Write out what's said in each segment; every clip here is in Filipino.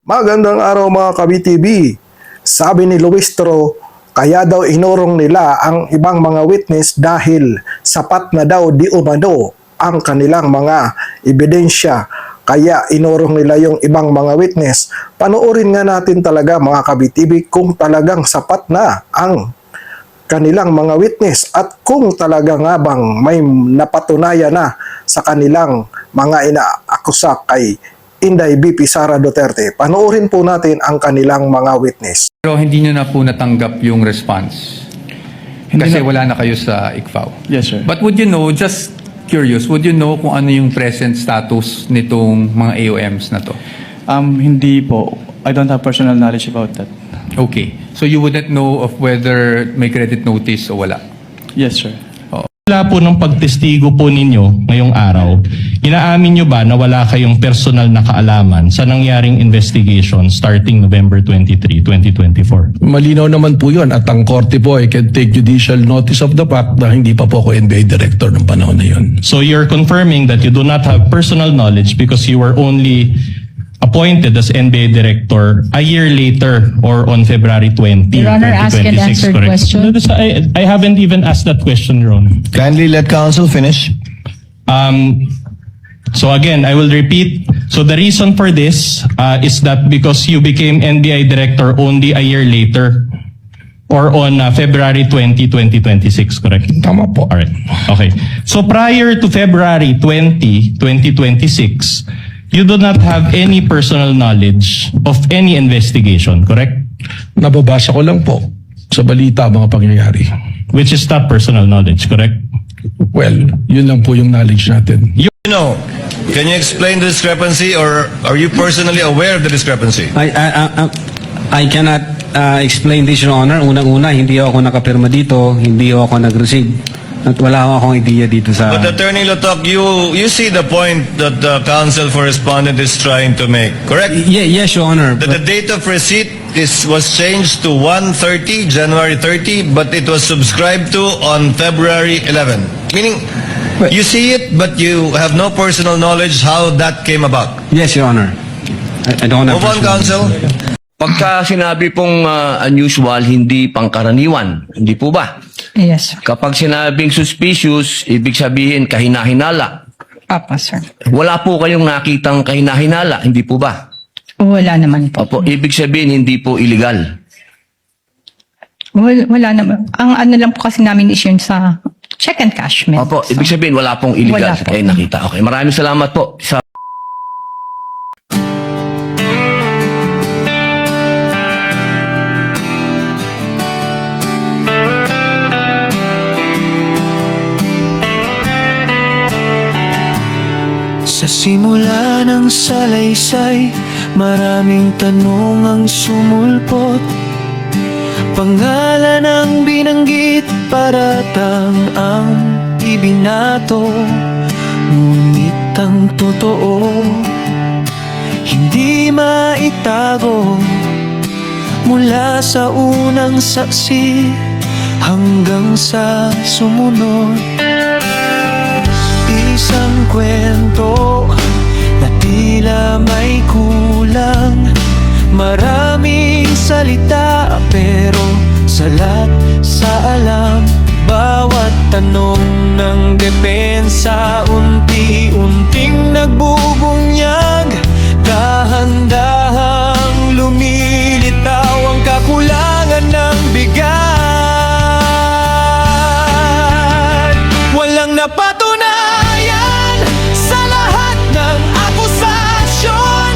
Magandang araw mga ka-BTV. Sabi ni Luistro, kaya daw inurong nila ang ibang mga witness dahil sapat na daw di umano ang kanilang mga ebidensya. Kaya inurong nila yung ibang mga witness. Panoorin nga natin talaga mga ka-BTV kung talagang sapat na ang kanilang mga witness at kung talaga nga bang may napatunayan na sa kanilang mga inaakusa kay Inday BP Sara Duterte. Panoorin po natin ang kanilang mga witness. Pero hindi nyo na po natanggap yung response kasi wala na kayo sa ICFAO. Yes, sir. But would you know, just curious, would you know kung ano yung present status nitong mga AOMs na to? Hindi po. I don't have personal knowledge about that. Okay. So you wouldn't know of whether may credit notice o wala? Yes, sir. Wala po ng pagtestigo po ninyo ngayong araw, inaamin nyo ba na wala kayong personal na kaalaman sa nangyaring investigation starting November 23, 2024? Malinaw naman po yun at ang korte po ay can take judicial notice of the fact na hindi pa po ako NBA director ng panahon na yun. So you're confirming that you do not have personal knowledge because you were only appointed as NBA director a year later or on February 20, Your Honor, ask and 2026, answer correct? question. No, I haven't even asked that question, Your Honor. Kindly let counsel finish. So again, I will repeat. So the reason for this is that because you became NBI director only a year later or on February 20, 2026, correct? Tama po. Alright. Okay. So prior to February 20, 2026, you do not have any personal knowledge of any investigation, correct? Nababasa ko lang po sa balita mga pangyayari. Which is not personal knowledge, correct? Well, yun lang po yung knowledge natin. No. Can you explain the discrepancy or are you personally aware of the discrepancy? I cannot explain this, Your Honor. Unang-una, hindi ako nakapirma dito, hindi ako nag-receive. At wala akong idea dito sa... But Attorney Lotok, you see the point that the counsel for respondent is trying to make, correct? Yes, Your Honor. That the date of receipt was changed to 1/30, January 30, but it was subscribed to on February 11. Meaning, you see it, but you have no personal knowledge how that came about. Yes, Your Honor. I don't have... Move on, counsel. Pagka sinabi pong unusual, hindi pangkaraniwan, hindi po ba? Yes, sir. Kapag sinabing suspicious, ibig sabihin kahinahinala. Papa, sir. Wala po kayong nakitang kahinahinala, hindi po ba? Wala naman po. Opo, ibig sabihin hindi po illegal. Wala naman. Ang ano lang po kasi namin is yun sa check and cash. Opo, ibig sabihin wala pong illegal. Wala po. Eh, nakita. Okay, maraming salamat po. Sa simula ng salaysay, maraming tanong ang sumulpot. Pangalan ang binanggit, paratang ang ibinato. Ngunit ang totoo, hindi maitago. Mula sa unang saksi hanggang sa sumunod, isang kwento na tila may kulang. Maraming salita pero salat sa alam. Bawat tanong ng depensa unti-unting nagbubunyag. Dahan-dahang lumilitaw ang kakulangan ng bigat. Walang napatunayan sa lahat ng akusasyon.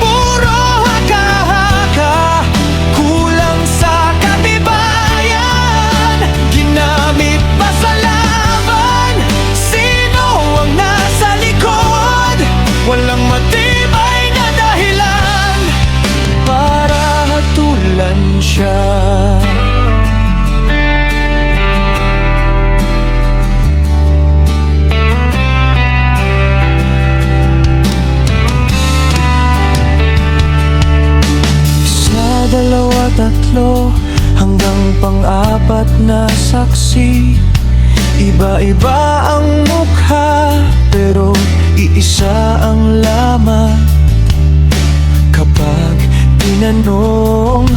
Puro haka-haka, kulang sa katibayan. Ginamit pa sa laban, sino ang nasa likod? Walang matibay na dahilan para hatulan siya. Dalawa, tatlo, hanggang pang-apat na saksi. Iba-iba ang mukha, pero iisa ang laman. Kapag tinanong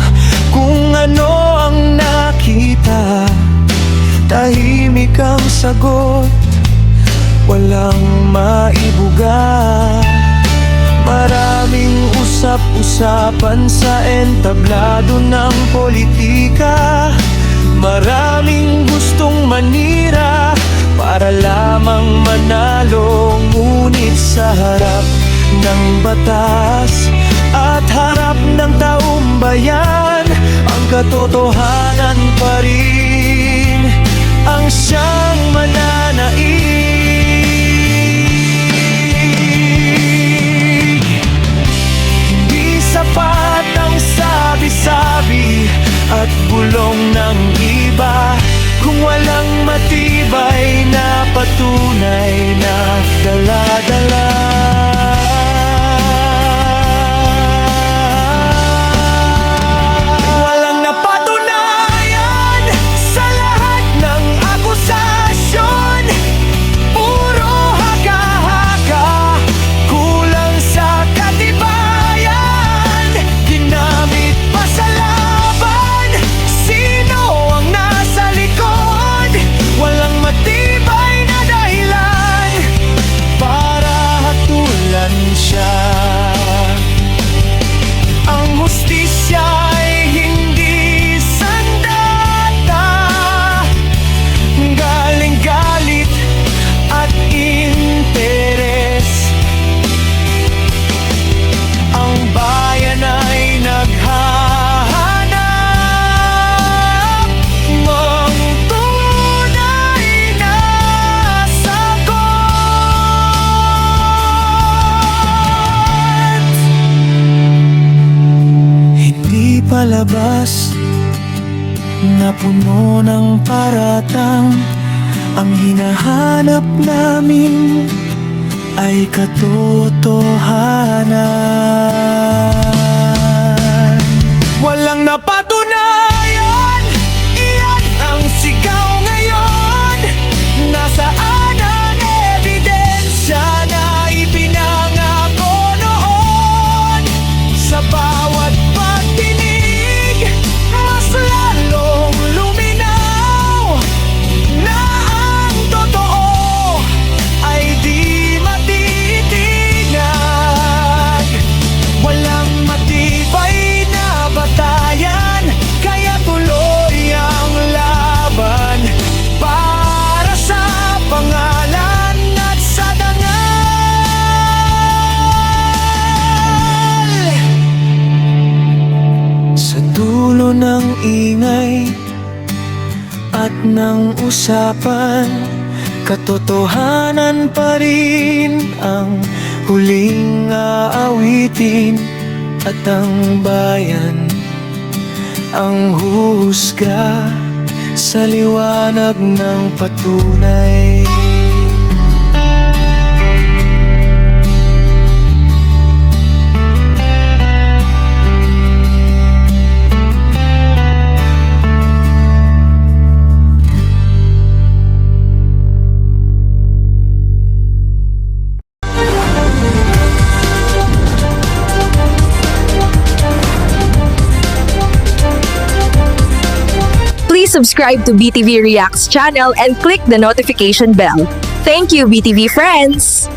kung ano ang nakita. Tahimik ang sagot, walang maibuga. Maraming usap-usapan sa entablado ng politika. Maraming gustong manira para lamang manalo. Ngunit sa harap ng batas at harap ng taong bayan, ang katotohanan pa rin ang siyang mananaig. Hindi sapat ang sabi-sabi at bulong ng iba kung walang matibay na patunay na dala-dala. Walang napatunayan sa lahat ng akusasyon. Puro haka-haka, kulang sa katibayan. Ginamit pa sa laban, sino ang nasa likod? Walang matibay na dahilan para hatulan siya. Ang hustisya ay hindi sandata, galing galit at interes. Ang bayan ay naghahanap ng tunay na sagot. Hindi palabas na puno ng paratang, ang hinahanap namin ay katotohanan. Walang napatunayan, iyan ang sigaw ngayon. Nasaan ang ebidensya na ipinangako noon? Sa bawat pagdinig, mas lalong luminaw na ang totoo ay di matitinag. Walang matibay na batayan, kaya tuloy ang laban para sa pangalan at sa dangal. Sa dulo ng ingay at ng usapan, katotohanan pa rin ang huling aawitin. At ang bayan ang huhusga sa liwanag ng patunay. Please subscribe to BTV Reacts channel and click the notification bell. Thank you, BTV friends!